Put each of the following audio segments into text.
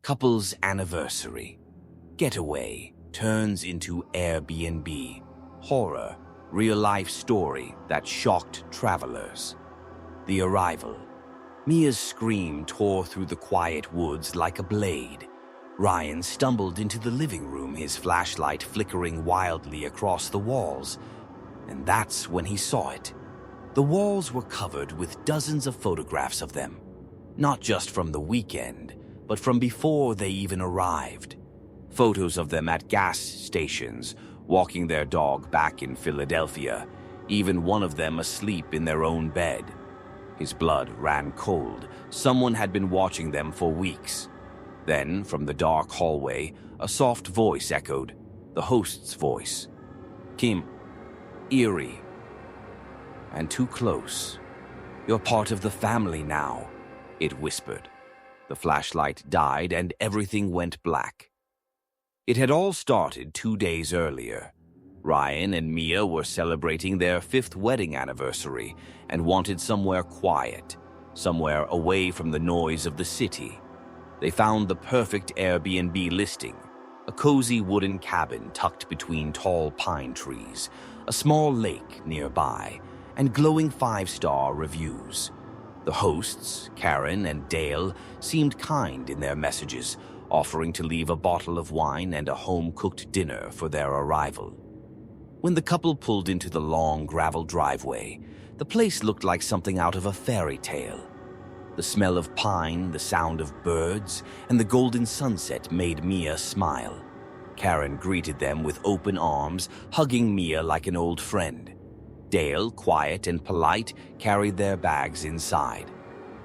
Couple's Anniversary Getaway Turns into Airbnb Horror, real-life story that shocked travelers. The arrival. Mia's scream tore through the quiet woods like a blade. Ryan stumbled into the living room, his flashlight flickering wildly across the walls. And that's when he saw it. The walls were covered with dozens of photographs of them. Not just from the weekend, but from before they even arrived. Photos of them at gas stations, walking their dog back in Philadelphia, even one of them asleep in their own bed. His blood ran cold. Someone had been watching them for weeks. Then, from the dark hallway, a soft voice echoed, the host's voice. "Kim, eerie, and too close. You're part of the family now," it whispered. The flashlight died and everything went black. It had all started 2 days earlier. Ryan and Mia were celebrating their 5th wedding anniversary and wanted somewhere quiet, somewhere away from the noise of the city. They found the perfect Airbnb listing, a cozy wooden cabin tucked between tall pine trees, a small lake nearby, and glowing 5-star reviews. The hosts, Karen and Dale, seemed kind in their messages, offering to leave a bottle of wine and a home-cooked dinner for their arrival. When the couple pulled into the long gravel driveway, the place looked like something out of a fairy tale. The smell of pine, the sound of birds, and the golden sunset made Mia smile. Karen greeted them with open arms, hugging Mia like an old friend. Dale, quiet and polite, carried their bags inside.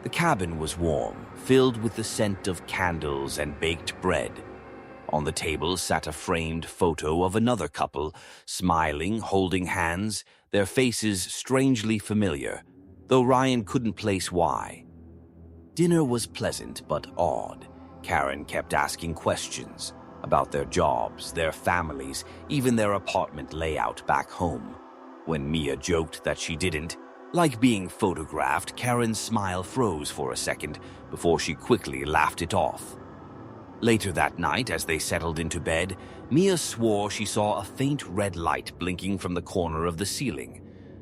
The cabin was warm, filled with the scent of candles and baked bread. On the table sat a framed photo of another couple, smiling, holding hands, their faces strangely familiar, though Ryan couldn't place why. Dinner was pleasant but odd. Karen kept asking questions about their jobs, their families, even their apartment layout back home. When Mia joked that she didn't like being photographed, Karen's smile froze for a second before she quickly laughed it off. Later that night, as they settled into bed, Mia swore she saw a faint red light blinking from the corner of the ceiling,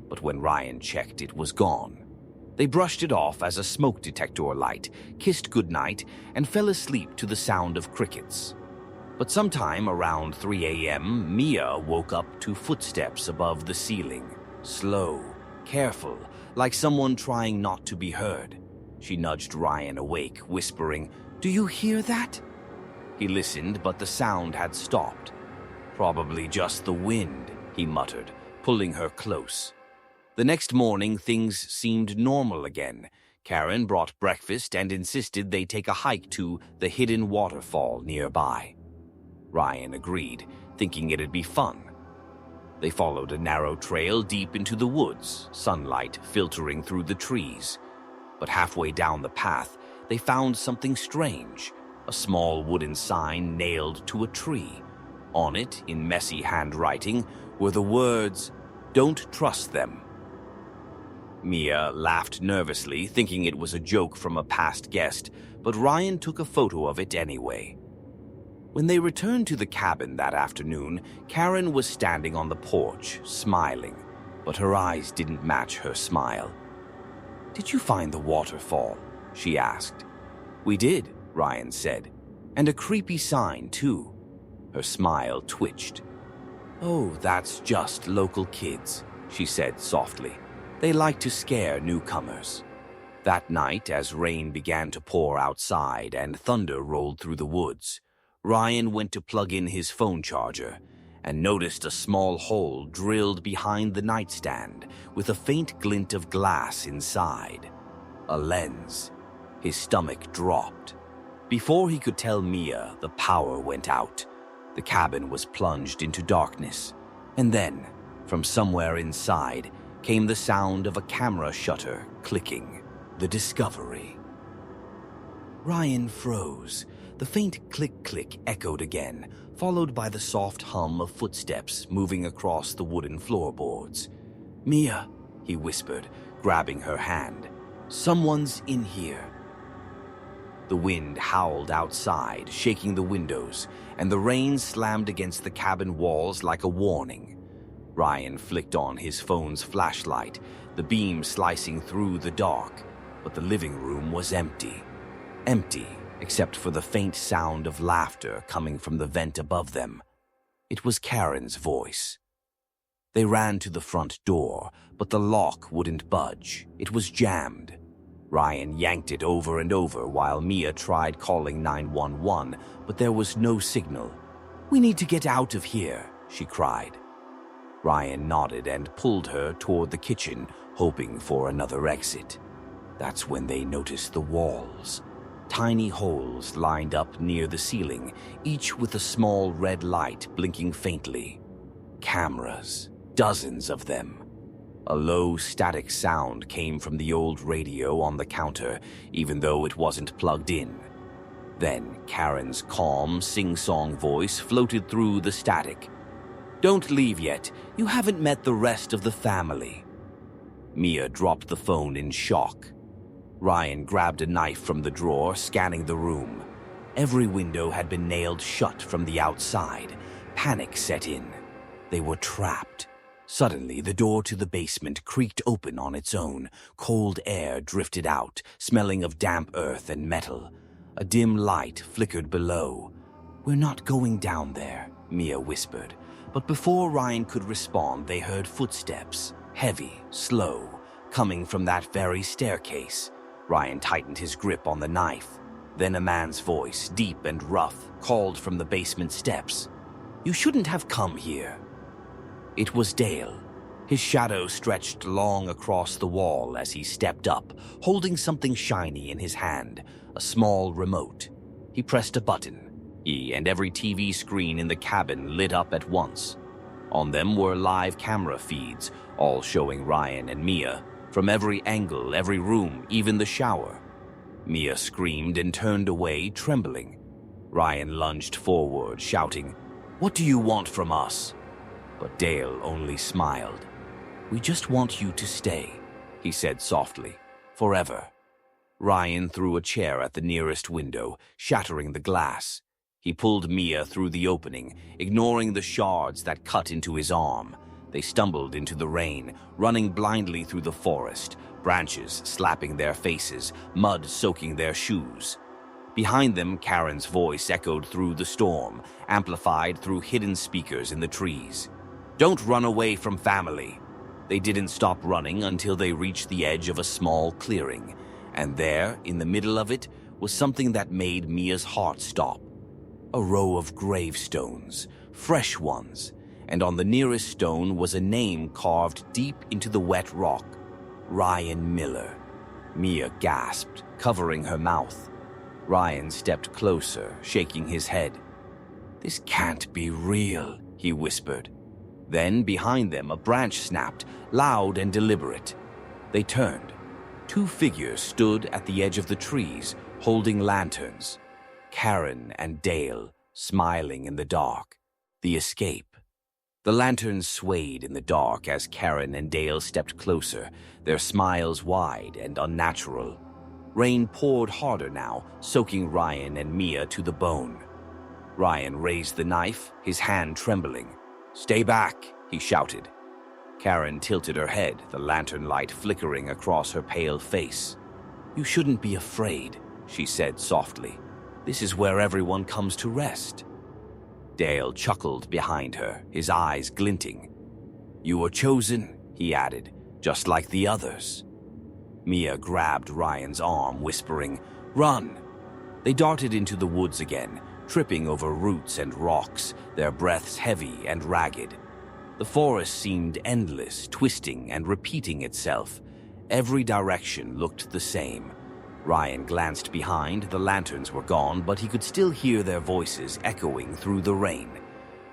but when Ryan checked, it was gone. They brushed it off as a smoke detector light, kissed goodnight, and fell asleep to the sound of crickets. But sometime around 3 a.m., Mia woke up to footsteps above the ceiling, slow, careful, like someone trying not to be heard. She nudged Ryan awake, whispering, "Do you hear that?" He listened, but the sound had stopped. "Probably just the wind," he muttered, pulling her close. The next morning, things seemed normal again. Karen brought breakfast and insisted they take a hike to the hidden waterfall nearby. Ryan agreed, thinking it'd be fun. They followed a narrow trail deep into the woods, sunlight filtering through the trees. But halfway down the path, they found something strange, a small wooden sign nailed to a tree. On it, in messy handwriting, were the words, "Don't trust them." Mia laughed nervously, thinking it was a joke from a past guest, but Ryan took a photo of it anyway. When they returned to the cabin that afternoon, Karen was standing on the porch, smiling, but her eyes didn't match her smile. "Did you find the waterfall?" she asked. "We did," Ryan said, "and a creepy sign, too." Her smile twitched. "Oh, that's just local kids," she said softly. "They like to scare newcomers." That night, as rain began to pour outside and thunder rolled through the woods, Ryan went to plug in his phone charger and noticed a small hole drilled behind the nightstand with a faint glint of glass inside. A lens. His stomach dropped. Before he could tell Mia, the power went out. The cabin was plunged into darkness. And then, from somewhere inside, came the sound of a camera shutter clicking. The discovery. Ryan froze. The faint click-click echoed again, followed by the soft hum of footsteps moving across the wooden floorboards. "Mia," he whispered, grabbing her hand. "Someone's in here." The wind howled outside, shaking the windows, and the rain slammed against the cabin walls like a warning. Ryan flicked on his phone's flashlight, the beam slicing through the dark, but the living room was empty. Empty, except for the faint sound of laughter coming from the vent above them. It was Karen's voice. They ran to the front door, but the lock wouldn't budge. It was jammed. Ryan yanked it over and over while Mia tried calling 911, but there was no signal. "We need to get out of here," she cried. Ryan nodded and pulled her toward the kitchen, hoping for another exit. That's when they noticed the walls. Tiny holes lined up near the ceiling, each with a small red light blinking faintly. Cameras, dozens of them. A low, static sound came from the old radio on the counter, even though it wasn't plugged in. Then Karen's calm, sing-song voice floated through the static. "Don't leave yet. You haven't met the rest of the family." Mia dropped the phone in shock. Ryan grabbed a knife from the drawer, scanning the room. Every window had been nailed shut from the outside. Panic set in. They were trapped. Suddenly, the door to the basement creaked open on its own. Cold air drifted out, smelling of damp earth and metal. A dim light flickered below. "We're not going down there," Mia whispered. But before Ryan could respond, they heard footsteps, heavy, slow, coming from that very staircase. Ryan tightened his grip on the knife. Then a man's voice, deep and rough, called from the basement steps. "You shouldn't have come here." It was Dale. His shadow stretched long across the wall as he stepped up, holding something shiny in his hand, a small remote. He pressed a button. He and every TV screen in the cabin lit up at once. On them were live camera feeds, all showing Ryan and Mia, from every angle, every room, even the shower. Mia screamed and turned away, trembling. Ryan lunged forward, shouting, "What do you want from us?" But Dale only smiled. "We just want you to stay," he said softly. "Forever." Ryan threw a chair at the nearest window, shattering the glass. He pulled Mia through the opening, ignoring the shards that cut into his arm. They stumbled into the rain, running blindly through the forest, branches slapping their faces, mud soaking their shoes. Behind them, Karen's voice echoed through the storm, amplified through hidden speakers in the trees. "Don't run away from family." They didn't stop running until they reached the edge of a small clearing, and there, in the middle of it, was something that made Mia's heart stop. A row of gravestones, fresh ones, and on the nearest stone was a name carved deep into the wet rock. Ryan Miller. Mia gasped, covering her mouth. Ryan stepped closer, shaking his head. "This can't be real," he whispered. Then, behind them, a branch snapped, loud and deliberate. They turned. Two figures stood at the edge of the trees, holding lanterns. Karen and Dale, smiling in the dark. The escape. The lanterns swayed in the dark as Karen and Dale stepped closer, their smiles wide and unnatural. Rain poured harder now, soaking Ryan and Mia to the bone. Ryan raised the knife, his hand trembling. "Stay back," he shouted. Karen tilted her head, the lantern light flickering across her pale face. "You shouldn't be afraid," she said softly. "This is where everyone comes to rest." Dale chuckled behind her, his eyes glinting. "You were chosen," he added, "just like the others." Mia grabbed Ryan's arm, whispering, "Run!" They darted into the woods again, tripping over roots and rocks, their breaths heavy and ragged. The forest seemed endless, twisting and repeating itself. Every direction looked the same. Ryan glanced behind, the lanterns were gone, but he could still hear their voices echoing through the rain.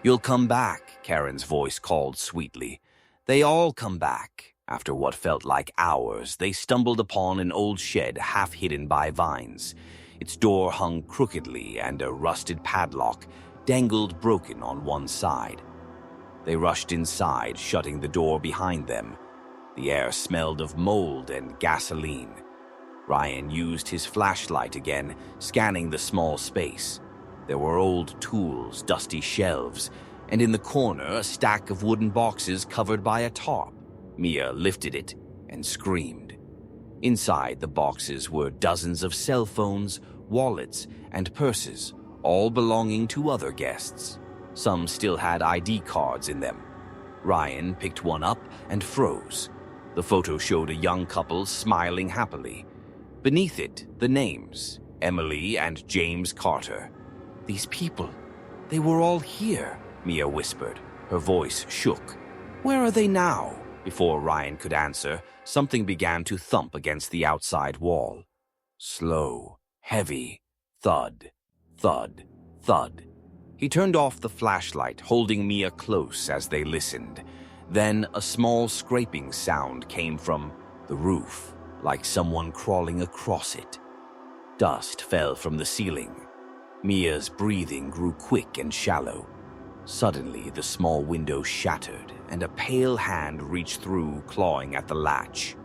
"You'll come back," Karen's voice called sweetly. They all come back. After what felt like hours, they stumbled upon an old shed half hidden by vines. Its door hung crookedly and a rusted padlock dangled broken on one side. They rushed inside, shutting the door behind them. The air smelled of mold and gasoline. Ryan used his flashlight again, scanning the small space. There were old tools, dusty shelves, and in the corner a stack of wooden boxes covered by a tarp. Mia lifted it and screamed. Inside the boxes were dozens of cell phones, wallets, and purses, all belonging to other guests. Some still had ID cards in them. Ryan picked one up and froze. The photo showed a young couple smiling happily. Beneath it, the names, Emily and James Carter. These people, they were all here, Mia whispered. Her voice shook. Where are they now? Before Ryan could answer, something began to thump against the outside wall. Slow, heavy, thud, thud, thud. He turned off the flashlight, holding Mia close as they listened. Then a small scraping sound came from the roof, like someone crawling across it. Dust fell from the ceiling. Mia's breathing grew quick and shallow. Suddenly, the small window shattered, and a pale hand reached through, clawing at the latch.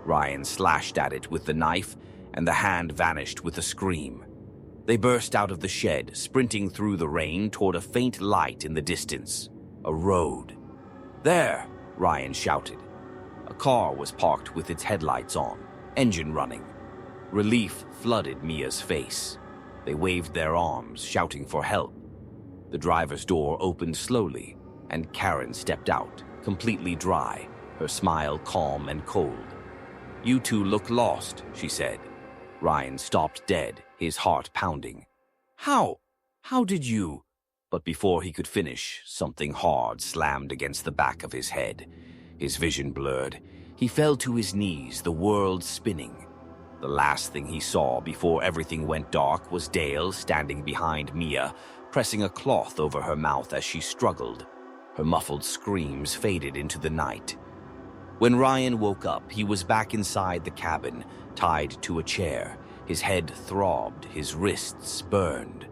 Ryan slashed at it with the knife, and the hand vanished with a scream. They burst out of the shed, sprinting through the rain toward a faint light in the distance. A road. There, Ryan shouted. A car was parked with its headlights on, engine running. Relief flooded Mia's face. They waved their arms, shouting for help. The driver's door opened slowly, and Karen stepped out, completely dry, her smile calm and cold. "You two look lost," she said. Ryan stopped dead, his heart pounding. How did you?" But before he could finish, something hard slammed against the back of his head. His vision blurred. He fell to his knees, the world spinning. The last thing he saw before everything went dark was Dale standing behind Mia, pressing a cloth over her mouth as she struggled. Her muffled screams faded into the night. When Ryan woke up, he was back inside the cabin, tied to a chair. His head throbbed, his wrists burned.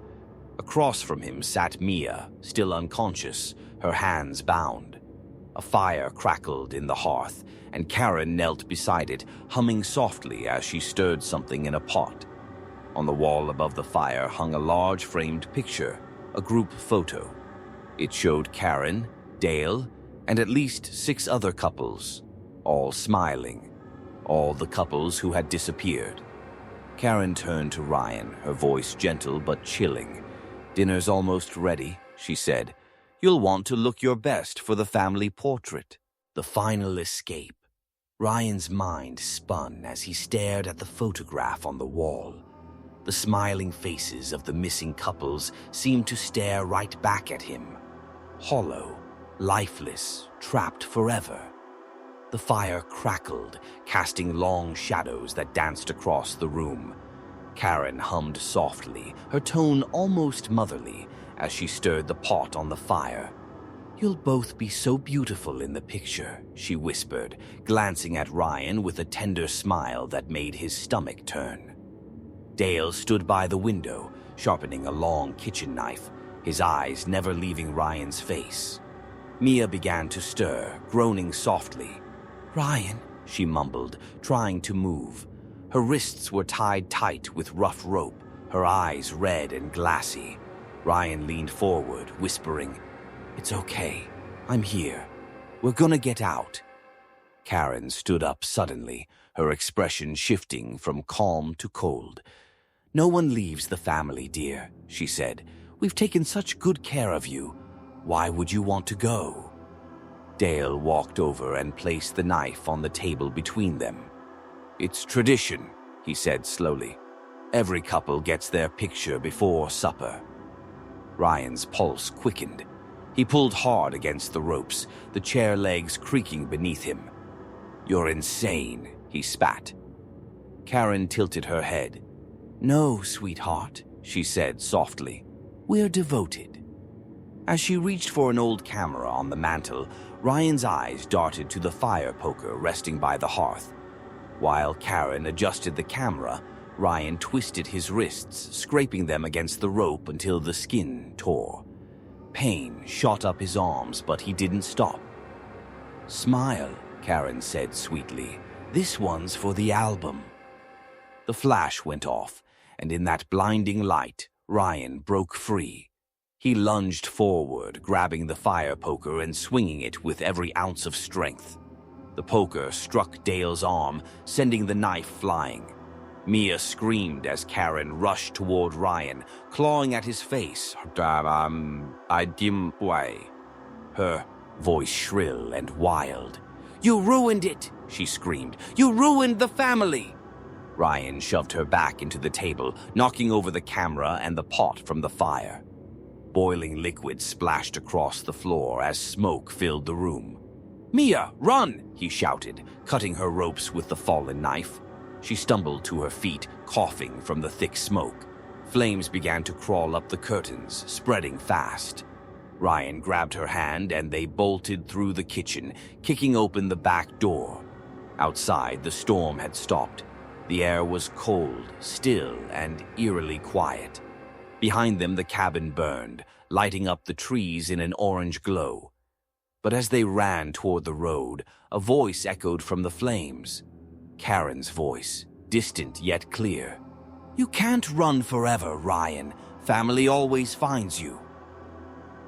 Across from him sat Mia, still unconscious, her hands bound. A fire crackled in the hearth, and Karen knelt beside it, humming softly as she stirred something in a pot. On the wall above the fire hung a large framed picture, a group photo. It showed Karen, Dale, and at least 6 other couples, all smiling, all the couples who had disappeared. Karen turned to Ryan, her voice gentle but chilling. "Dinner's almost ready," she said. "You'll want to look your best for the family portrait." The final escape. Ryan's mind spun as he stared at the photograph on the wall. The smiling faces of the missing couples seemed to stare right back at him. Hollow, lifeless, trapped forever. The fire crackled, casting long shadows that danced across the room. Karen hummed softly, her tone almost motherly, as she stirred the pot on the fire. "You'll both be so beautiful in the picture," she whispered, glancing at Ryan with a tender smile that made his stomach turn. Dale stood by the window, sharpening a long kitchen knife, his eyes never leaving Ryan's face. Mia began to stir, groaning softly. "Ryan," she mumbled, trying to move. Her wrists were tied tight with rough rope, her eyes red and glassy. Ryan leaned forward, whispering, "It's okay. I'm here. We're gonna get out." Karen stood up suddenly, her expression shifting from calm to cold. "No one leaves the family, dear," she said. "We've taken such good care of you. Why would you want to go?" Dale walked over and placed the knife on the table between them. "It's tradition," he said slowly. "Every couple gets their picture before supper." Ryan's pulse quickened. He pulled hard against the ropes, the chair legs creaking beneath him. "You're insane," he spat. Karen tilted her head. "No, sweetheart," she said softly. "We're devoted." As she reached for an old camera on the mantel, Ryan's eyes darted to the fire poker resting by the hearth. While Karen adjusted the camera, Ryan twisted his wrists, scraping them against the rope until the skin tore. Pain shot up his arms, but he didn't stop. "Smile," Karen said sweetly. "This one's for the album." The flash went off, and in that blinding light, Ryan broke free. He lunged forward, grabbing the fire poker and swinging it with every ounce of strength. The poker struck Dale's arm, sending the knife flying. Mia screamed as Karen rushed toward Ryan, clawing at his face. Her voice shrill and wild. "You ruined it!" she screamed. "You ruined the family!" Ryan shoved her back into the table, knocking over the camera and the pot from the fire. Boiling liquid splashed across the floor as smoke filled the room. "Mia, run!" he shouted, cutting her ropes with the fallen knife. She stumbled to her feet, coughing from the thick smoke. Flames began to crawl up the curtains, spreading fast. Ryan grabbed her hand and they bolted through the kitchen, kicking open the back door. Outside, the storm had stopped. The air was cold, still, and eerily quiet. Behind them, the cabin burned, lighting up the trees in an orange glow. But as they ran toward the road, a voice echoed from the flames. Karen's voice, distant yet clear. "You can't run forever, Ryan. Family always finds you."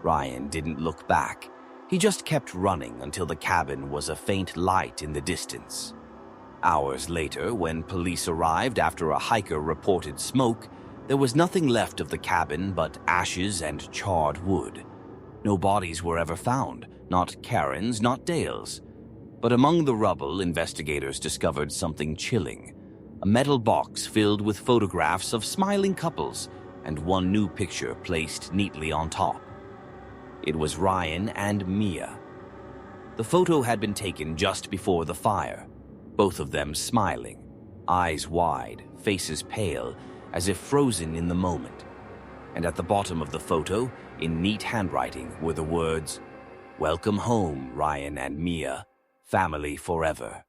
Ryan didn't look back. He just kept running until the cabin was a faint light in the distance. Hours later, when police arrived after a hiker reported smoke, there was nothing left of the cabin but ashes and charred wood. No bodies were ever found, not Karen's, not Dale's. But among the rubble, investigators discovered something chilling. A metal box filled with photographs of smiling couples and one new picture placed neatly on top. It was Ryan and Mia. The photo had been taken just before the fire, both of them smiling, eyes wide, faces pale, as if frozen in the moment. And at the bottom of the photo, in neat handwriting, were the words, "Welcome home, Ryan and Mia, family forever."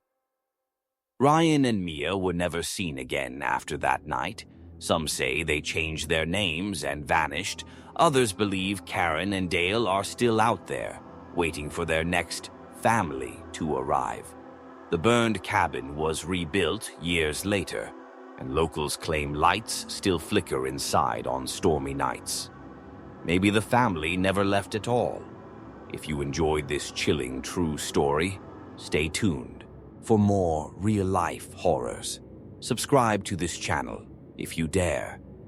Ryan and Mia were never seen again after that night. Some say they changed their names and vanished. Others believe Karen and Dale are still out there, waiting for their next family to arrive. The burned cabin was rebuilt years later, and locals claim lights still flicker inside on stormy nights. Maybe the family never left at all. If you enjoyed this chilling true story, stay tuned for more real-life horrors. Subscribe to this channel if you dare.